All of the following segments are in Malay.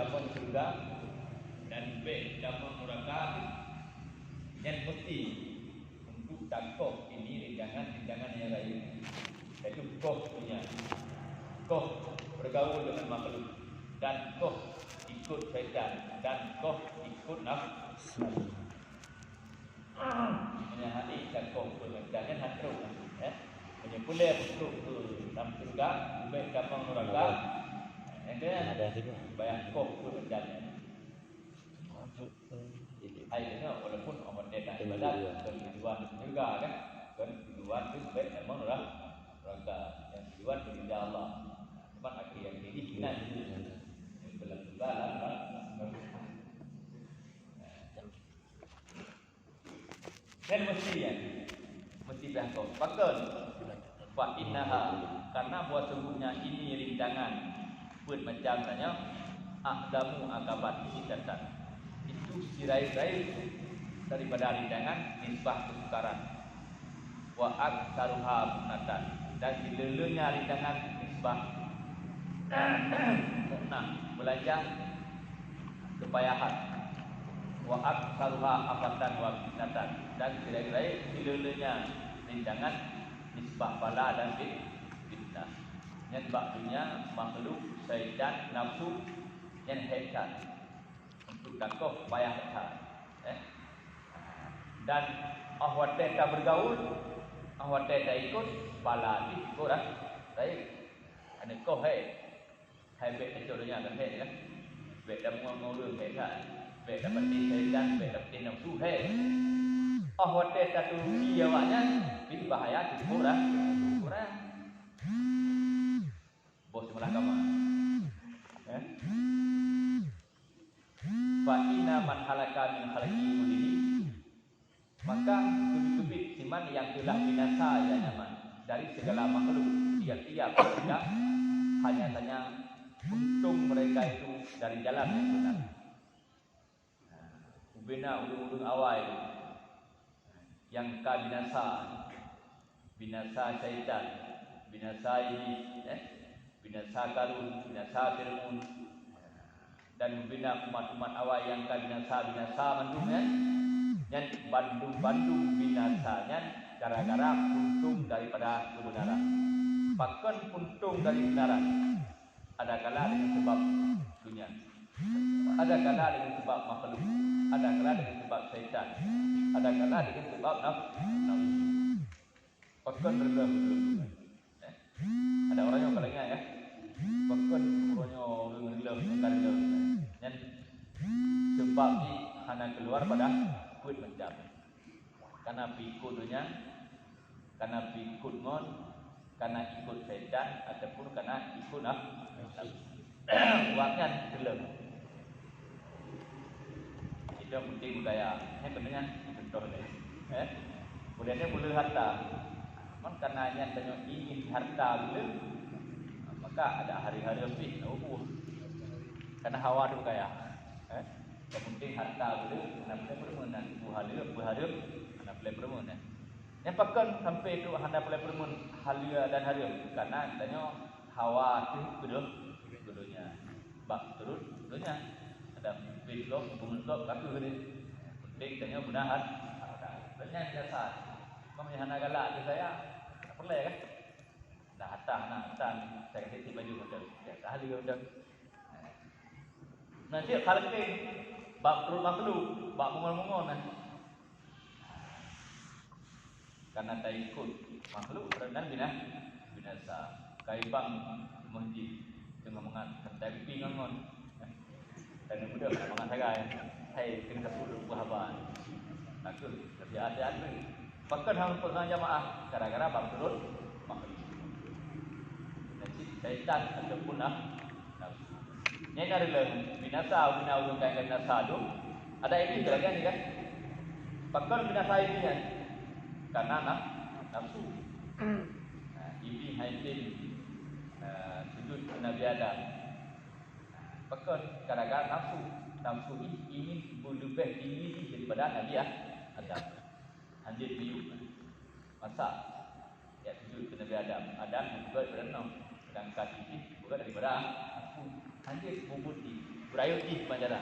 damang surga dan baik damang neraka yang mesti untuk tangkap ini rintangan yang lain. Iaitu kau punya, kau bergaul dengan makhluk dan kau ikut syaitan dan kau ikut nafsu. Ini hati dan kau jangan hati menyepulih untuk dalam surga, baik damang neraka. Yang banyak kau pun berjalan. Akhirnya walaupun orang dia tak ibadat, tujuan juga kan, tujuan itu baik damang neraka. Yang tujuan berida Allah. Cuma akhir yang jadi hilang itu. Belum juga lah. Dan mesti berangkau. Pakal. Fa innaha karena buat sungguhnya ini rintangan pun macam tanya aqdamu akabat sidatan itu sirai-sirai daripada rintangan nisbah kesukaran wa aktsaruha munatan dan dilelenya rintangan nisbah belajar kepayahan wa aktsaruha afatan wa fitnatan dan sirai-sirai dilelenya rintangan nisbah bala dan fitnah. Yang sebabnya makhluk syaitan nafsu yang hebat untuk takut payah hebat. Dan ahwat tak bergaul, ahwat tak ikut bala di ikut lah. Baik. Ane kau hai bet contohnya kan kan. Bet dah mengurus hebat. Bet dapat syaitan, bet dapat nafsu ahwat tak tu dia awaknya itu bahaya itu kurang bos malah kamu fa inna man halaka min khalaqi kullihi maka tubik-tubik siman yang telah binasa ya nyaman dari segala makhluk tiap-tiap mereka hanya saja untung mereka itu dari jalan yang benar. Ubina ulung-ulung awal yang ka binasa syaitan, binasa iblis, binasa Qarun, binasa Fir'aun dan membina umat-umat awal yang ka binasa mandung yang bandung binasanya gara-gara untung daripada kebenaran. Bahkan untung dari kebenaran ada kala dengan sebab dunia, ada kala dengan sebab makhluk, ada kala dengan sebab syaitan, ada kala dengan sebab nafsu. Bahkan berlebih. Ada orang yang kalau ingat ya. Bahkan orangnya berlebih. Dan sebab ini hanya keluar pada kuit mencap. Karena pikut dunia, karena pikut ngon, karena ikut syaitan ataupun karena ikut nafsu. Waknya berlebih. Itu yang penting budaya. Ini pentingnya contoh ni. Kemudiannya mula harta. Karena yang tanya ingin harta bila, maka ada hari-hari lebih. Karena hawa tu kaya. Yang penting harta bila, anak boleh permohonan. Berharap, anak boleh permohonan. Yang pakan sampai itu anak boleh permohonan halia dan harap. Karena tanya hawa tu keduanya. Bak turut keduanya. Ada bislok, bungslok, kaku ni. Penting tanya benar. Banyak jasa. Kamu yang nak galak ke saya, tak perlu kan? Dah hantar, saya kasih baju hotel. Dah ahli hotel. Nanti kalau kita bak perlu makhluk, bak mungol-mungol karena tak ikut makhluk dan binasa. Kaibang masjid dengan mengat tapi pingangon. Dan mudah mengat sagai. Hai kena sepuluh buah-buahan. Takut tapi ada. Bahkan hang pernah jamaah gara-gara bab turun makhluk. Jadi syaitan ataupun nafsu. Ini adalah binasa ulun kain binasa tu. Ada ini lagi ni kan. Bahkan binasa ini kan karena nafsu. Iblis haidin sujud ke Nabi Adam. Bahkan gara-gara nafsu ini ingin berlebih tinggi daripada Nabi Adam. Anjir biu masak ya sujud ke Nabi Adam juga daripada nom dan kaki bukan daripada aku anjir bubut di berayu di panjara.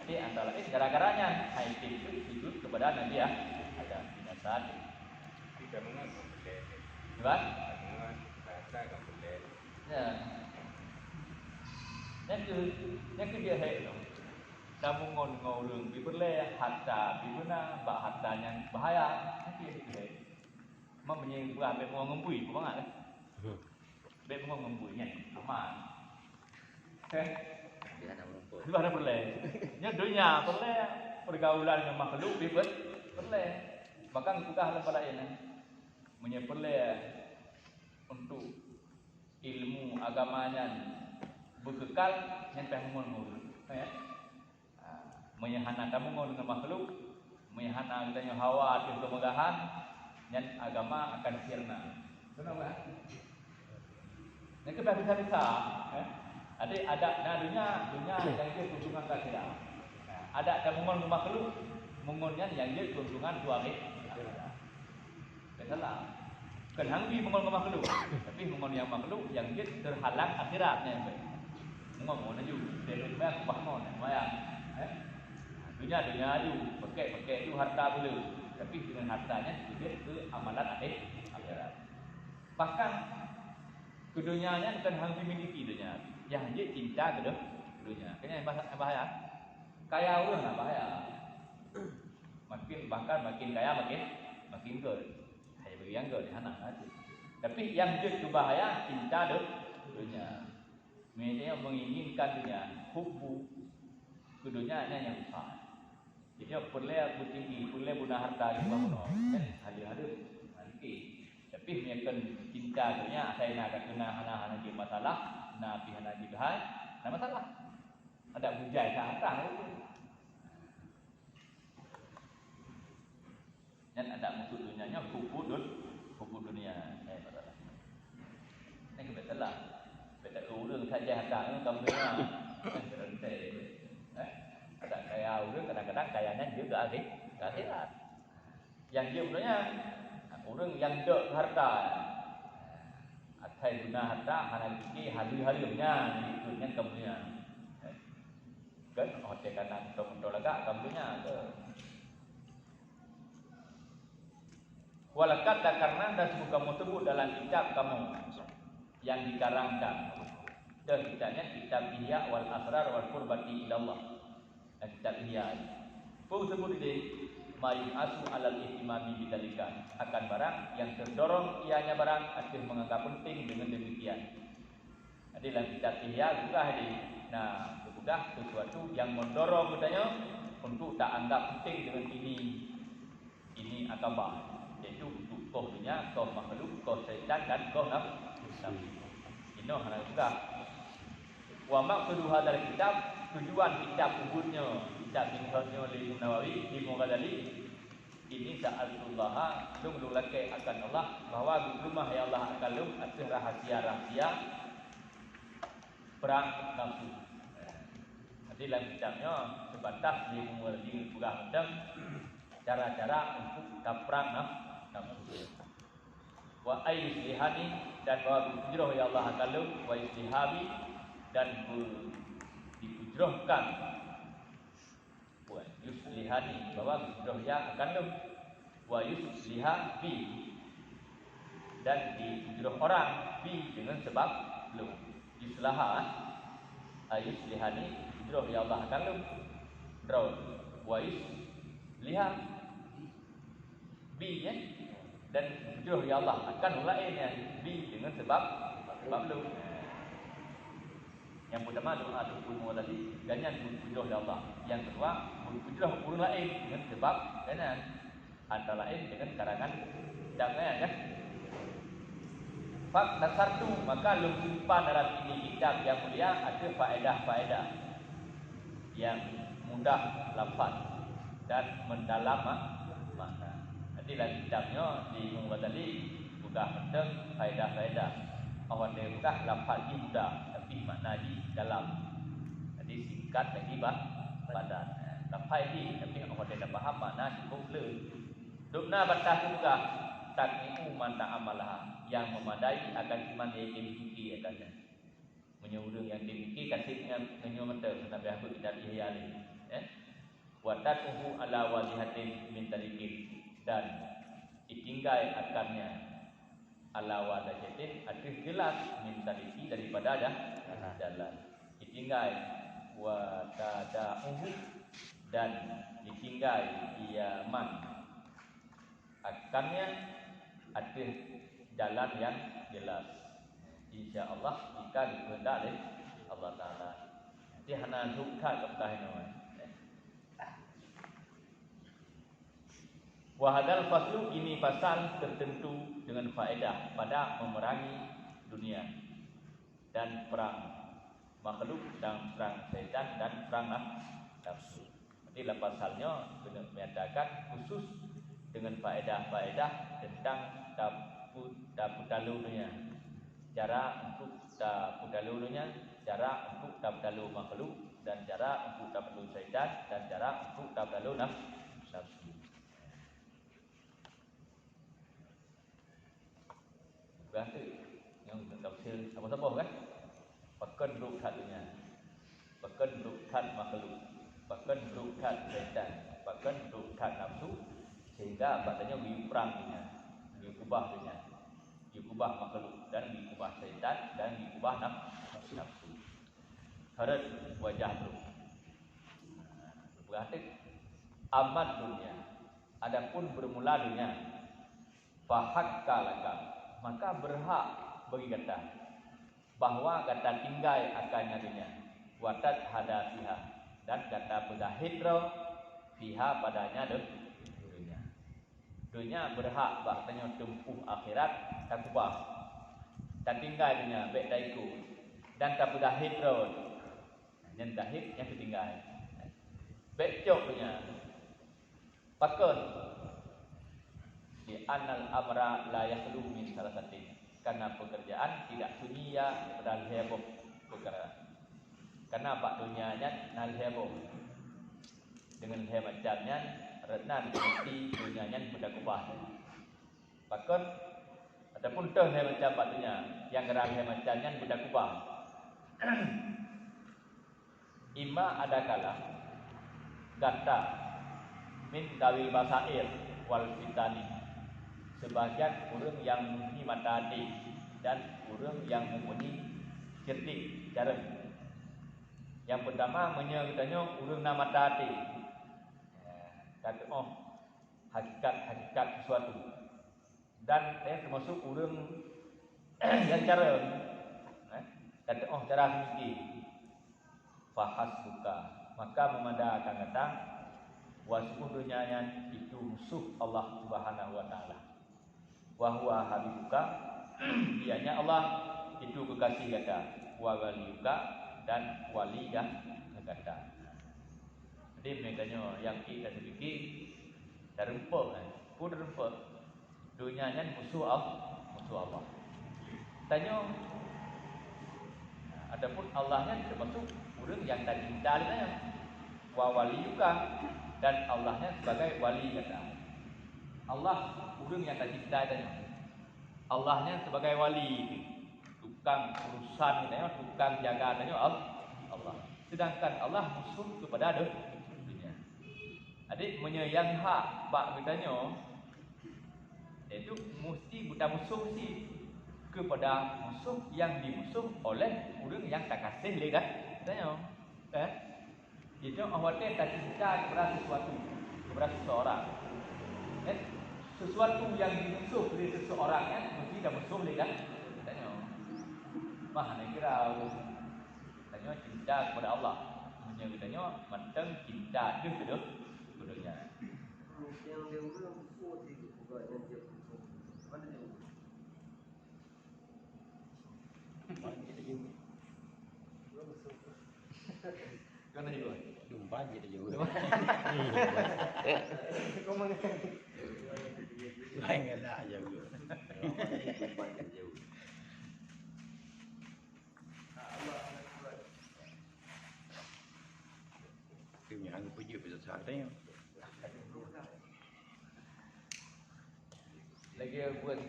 Jadi antara lain gara-garanya Hatim itu sujud kepada Nabi ya ada binasa. Tidak mengapa boleh. Gimana? Bahasa nggak boleh. Ya. Yang dia hei. Kamu ngurung biberle harta bibuna bak harta yang bahaya. Yang dia hei. Mempunyai buah bek mau ngembui, bukan kan? Bek mau ngembui nya aman. Dia nak mengumpul. Mana boleh? Nya dunia boleh pergaulan dengan makhluk bibet boleh. Bahkan kita hal pada ini menyepeleh untuk ilmu agamanya berkekal yang terhubung ya. Menyahana kamu dengan makhluk, menyahana katanya hawa atau kemegahan, yang agama akan sirna. Kenapa? Yang kita bisa ya. Ada dunia yang dia kunjungan akhirat. Ada kamu makhluk, mengonnya yang dia kunjungan suami. Salah. Bukan hanggi mengon ke makhluk, tapi mengon yang makhluk yang dia terhalang akhiratnya. Mengon aja, dia banyak bangun, banyak. Dunia aja, pakai itu harta boleh, tapi dengan hartanya dia ke amalan akhirat. Bahkan ke dunianya bukan hanggi miliki dunia, yang dia cinta ke dunia. Kayaknya bahaya. Kaya orang bahaya. Makin kaya makin good. Yang di sana aja. Tapi yang jadi bahaya cinta dunia. Mereka menginginkan dunia, hubbu ke dunianya yang besar. Jadi boleh bertinggi, boleh guna harta di bawah kan hadir nanti. Tapi mereka cinta dunia, saya nak kena hana di masalah, nak hana di bahaya, ada masalah. Ada bujai harta itu. Dan ada musuh dunianya hubbu dunia. Ini kebetulan. Betul urang saja harta itu kampungnya rendah. Ada kaya urang kadang-kadang kayanya juga akhirat. Yang dia punya urang yang dek harta. Atai guna harta hana fikir hari-harinya itu yang kampungnya. Kan hotel kanan tolak kampungnya tu. Walakat karena dan semua kamu sebut dalam kitab kamu yang dikarangkan. Dan kitabnya kitab Ihya wal Asrar wal Qurbati ilallah. Kitab Ihya. Pun sebut ini mayum asu alal ihtimami bidalika akan barang yang terdorong ianya barang akan menganggap penting dengan demikian. Jadi dalam kitab Ihya juga ada. Nah, juga sesuatu yang mendorong katanya untuk tak anggap penting dengan ini agama. Yaitu untuk kau dunia, kau makhluk, kau syaitan dan kau nafsu. Ini hal juga. Wa maqsudu hadzal kitab, tujuan kitab ubudnya, kitab minhajnya li Nawawi di Ghazali ini sa'alullah lum lake akan Allah bahwa rumah ya Allah akan lum atas rahasia-rahasia perang nafsu. Jadi dalam kitabnya sebatas di Ghazali bukan cara-cara untuk perang nafsu. Wa ayyuslihani dan bahwa hujrah ya Allah akalum wa istihabi dan dihujrahkan wa yuslihani bahwa hujrah ya akalum wa yuslihabi dan dihujrah orang bi dengan sebab belum islaha ayuslihani hujrah ya Allah akalum draw wa yusliha bi ya dan hujrah ya Allah akan lainnya bi dengan sebab lu. Yang pertama doa tubuh tadi ganyan hujrah ya Allah. Yang kedua hujrah urang lain dengan sebab ganyan antara lain dengan karangan jangan ya. Fak dasartu maka lu simpan dalam ini kitab yang mulia ada faedah-faedah yang mudah lafaz dan mendalam makna. Jadi dalam kitabnya di Ghazali bukan penting faedah-faedah. Awak dia bukan lafaz ni mudah tapi makna di dalam. Jadi singkat lagi badan. Lafaz ni tapi awak dia dah faham makna cukup le. Dukna batas juga takniu man ta'amalah yang memadai akan iman yang dimiliki katanya. menyurung yang dimiliki kasihnya menyumata Nabi aku tidak ihya Watakuhu ala walihatin min tariqin, dan ditinggal akannya ala walihatin artinya jelas min tariqi daripada jalan. Ditinggal watadahu, dan ditinggal ia man akannya artinya jalan yang jelas. InsyaAllah jika dikehendaki Allah Ta'ala. Jadi hana dukha kepada Wahadal faslu, ini pasal tertentu dengan faedah pada memerangi dunia dan perang makhluk dan perang syaitan dan perang nafsu. Jadi pasalnya menyatakan khusus dengan faedah-faedah tentang tapudalunya, cara untuk tapudalunya, cara untuk tapudalu makhluk, dan cara untuk tapudalu syaitan, dan cara untuk tapudalu nafsu. Berarti yang tafsir apa-apa kan? Bahkan rukhatnya, bahkan rukhat makhluk, bahkan rukhat syaitan, bahkan rukhat nafsu, sehingga katanya diperangnya, diubahnya, diubah makhluk dan diubah syaitan dan diubah nafsu. Harat wajah tu. Berarti amat dunia. Adapun bermula dunia, fahakka lakam, maka berhak bagi kata bahwa kata tinggal akannya dunia, watat hada fiha, dan kata berdahidro fiha padanya dunia. Dunia berhak bahkanya tempuh akhirat takubah, dan tinggal dunia baik daiku, dan tak berdahidro yang dahid yang ketinggal baik cok dunia pakon di anal amra la yakhlu min salasatin, karena pekerjaan tidak sunyi ya dal heboh perkara. Karena bak dunianya nal heboh dengan hebatnya renan mesti dunianya mudah kubah. Bahkan adapun teh macam bak dunia yang gerak hebatnya mudah kubah. Ima ada kala kata min dawil basair wal fitani, sebagian orang yang mempunyai mata hati dan orang yang mempunyai cerdik cara. Yang pertama menyebutnya orang nama mata hati, kata hakikat sesuatu, dan termasuk orang yang cara kata cara fikir. Fahas buka, maka memandangkan kata wasuh dunyanya itu musuh Allah Subhanahu wa taala. Wa huwa habibuka, dianya Allah itu kekasih kata, wa waliyuka, dan wali dah kata. Jadi makanya yang kita sedikit terempuk pun terempuk dunyanya musuh Allah. Tanya adapun Allahnya termasuk orang yang tak cinta dia, wa waliyuka, dan Allahnya sebagai wali kata. Allah orang yang tak cinta dia, Allahnya sebagai wali, tukang urusan dia, tukang jaga dia Allah. Sedangkan Allah musuh kepada dunia. Adik menyayang hak bak katanya itu mesti buta musuh sih kepada musuh yang dimusuh oleh orang yang tak kasih lihat katanya. Itu awalnya tak cinta kepada sesuatu, kepada seseorang. Sesuatu yang dimusuh dari seseorang mesti dah musuh lihat katanya. Mana kira katanya cinta kepada Allah, katanya macam cinta dia kepada dunia. Yang dia ulang musuh itu bukan yang dia musuh. Mana dia? Kena juga. Dumpa je dia juga. Kau mana? Lain ada aja juga. Dumpa je juga. Punya aku puji pada saatnya. Lagi buat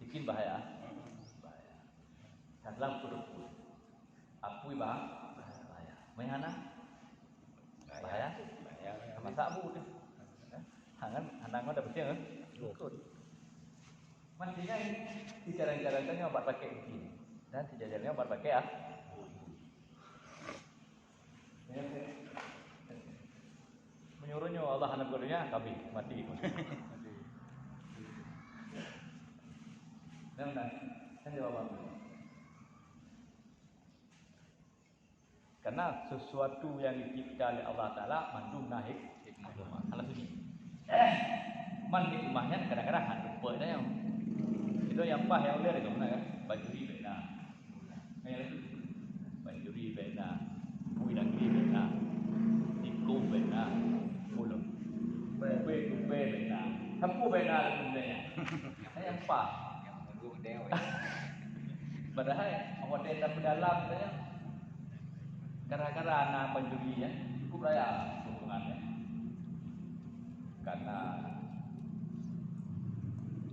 bikin bahaya. Dalam kudu apui bahaya. Mahana bahaya. Sama sabu tu. Hangan hanang ada betul kan? Ikut. Mestinya di cara-caranya obat pakai begini dan sejajarnya obat pakai menyuruhnya Allah anak kudunya kami mati. Dan saya jawab apa? Karena sesuatu yang dicipta oleh Allah Taala mandum naik hikmah. Allah sunyi. Man hikmahnya kadang-kadang hanya lupa dah yang. Itu yang apa yang boleh itu mana kan? Bajuri bena. Yang itu bajuri bena. Muidangri bena. Tiku bena. Pulau. Kupe bena. Hampu bena sebenarnya. Yang apa? Yang menunggu model. Padahal awak data dalam katanya gara-gara anak penjuri ya cukup raya keuntungannya karena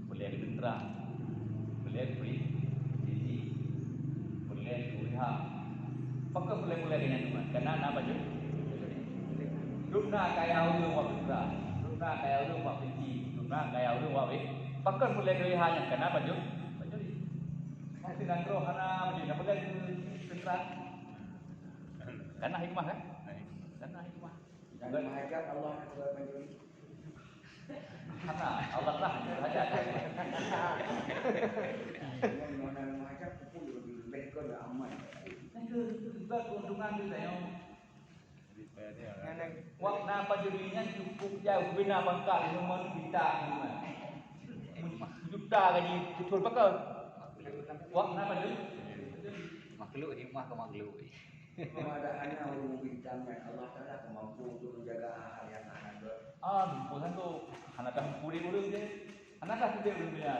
boleh diterang boleh beli sisi boleh dilihat pakai boleh dengan teman karena anak baju rumah kaya ulung wak diterang rumah kaya ulung wak benci rumah kaya ulung wak pakai boleh dilihat yang kena baju masih nak roh anak baju nak boleh diterang karena hikmah kan? Karena hikmah. Dan menghajat Allah kepada penjuri. Karena Allah lah yang berhajat. Mana menghajat pun lebih ke aman. Itu juga keuntungan kita yang wakna penjurinya cukup jauh bina bangka nomor kita juta gaji betul pakal. Wakna penjuri Makhluk hikmah ke makhluk. Ada anak ulung bintangnya Allah Taala mampu untuk menjaga hal yang ada. Bukan tu anak dah puri urang je. Anak dah sudah urang dia.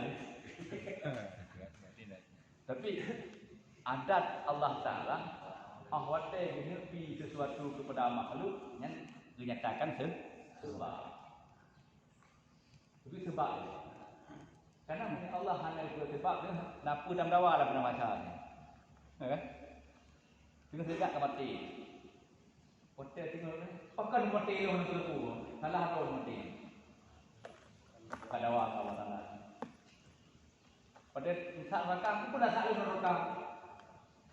Tapi adat Allah Taala ahwate menepi sesuatu kepada makhluk yang dinyatakan sebab. Itu sebab. Karena Allah hanya itu sebab dia napu dan dawa lah pernah baca. Kan? Tengok sejak ke mati. Hotel tengok ni. Pakai mati lu nak terpu. Salah tu mati. Kadawa Allah Taala. Pada saat mereka aku pun dah salah mereka.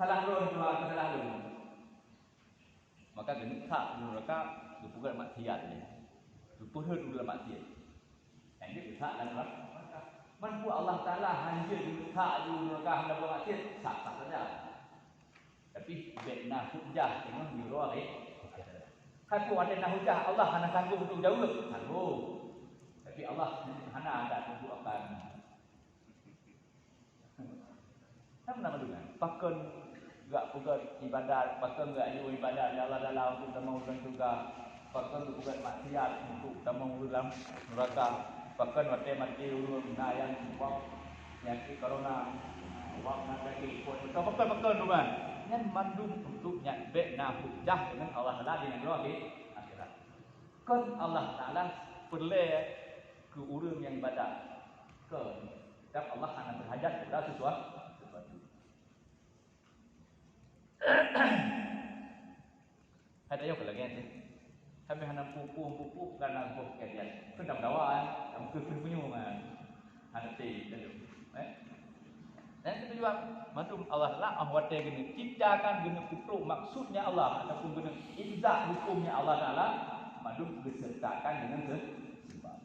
Salah lu dua salah lu. Maka kena tak mereka bukan maksiat ni. Lupa dulu maksiat. Yang dia tak dan mereka. Mampu Allah Taala hanya tak dulu mereka hendak buat maksiat. Tak saja. Tapi bena hujah tengok di luar Aku ada nak hujah Allah hanya sanggup untuk jauh sanggup. Tapi Allah hanya ada untuk akan. Apa nama dia? Pakon enggak bukan ibadat, pakon enggakอยู่ibadat Allah dalam untuk tamu juga. Pakon bukan maksiat untuk tamu dalam neraka. Pakon mati ulun yang penyakit corona. Wak nak lagi pun pakon rumah. Yang mandum untuk nyatbek hujah dengan Allah Taala di negeri akhirat. Kan Allah Taala perle ke urang yang ibadat. Dan Allah hanya berhajat kepada sesuatu. Ada yang lagi ni. Kami hanya pupuk kerana pupuk kalian. Kedam dawaan, kamu kepenyung ada teh Dan kita juga maksud Allah lah ahwate gini ciptakan gini kutuk maksudnya Allah ataupun gini izah hukumnya Allah Taala maksud disertakan dengan sebab.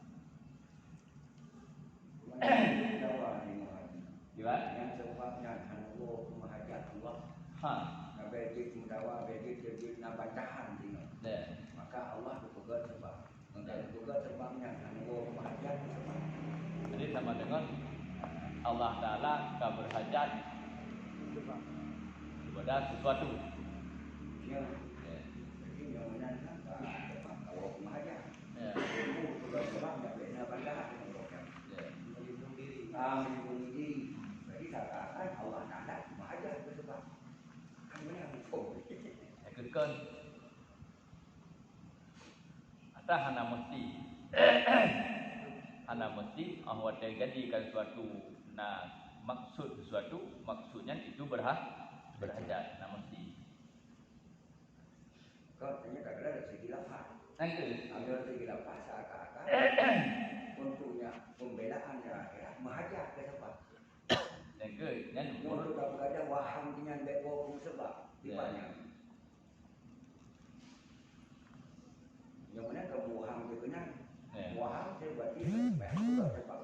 Yang sebabnya Allah menghajat Allah. Nabi itu mendawa, Nabi itu bacaan tengok. Maka Allah berpegang sebab. Berpegang sebabnya Allah menghajat sebab. Jadi sama dengan Allah Taala akan berhajat kepada sesuatu. Ya. Jadi yang mana Allah menghajat. Ya. Berpegang sebabnya bina bacaan tengok. Melindungi diri. Melindungi diri. Jadi katakan Allah Taala menghajat sebab. Kekal. Atau hana mesti. Hana mesti awak terjadikan suatu nak maksud sesuatu, maksudnya itu berhajat. Nah mesti. Kau tanya kadang ada segi lapar. Nanti. Ada segi lapar seakan-akan untuknya pembelaan akhirat mahajat ke sebab. Nanti. Yang Untuk kadang waham dengan beko sebab dipanya. Yang mana kamu waham dia benar. Waham saya berarti sebab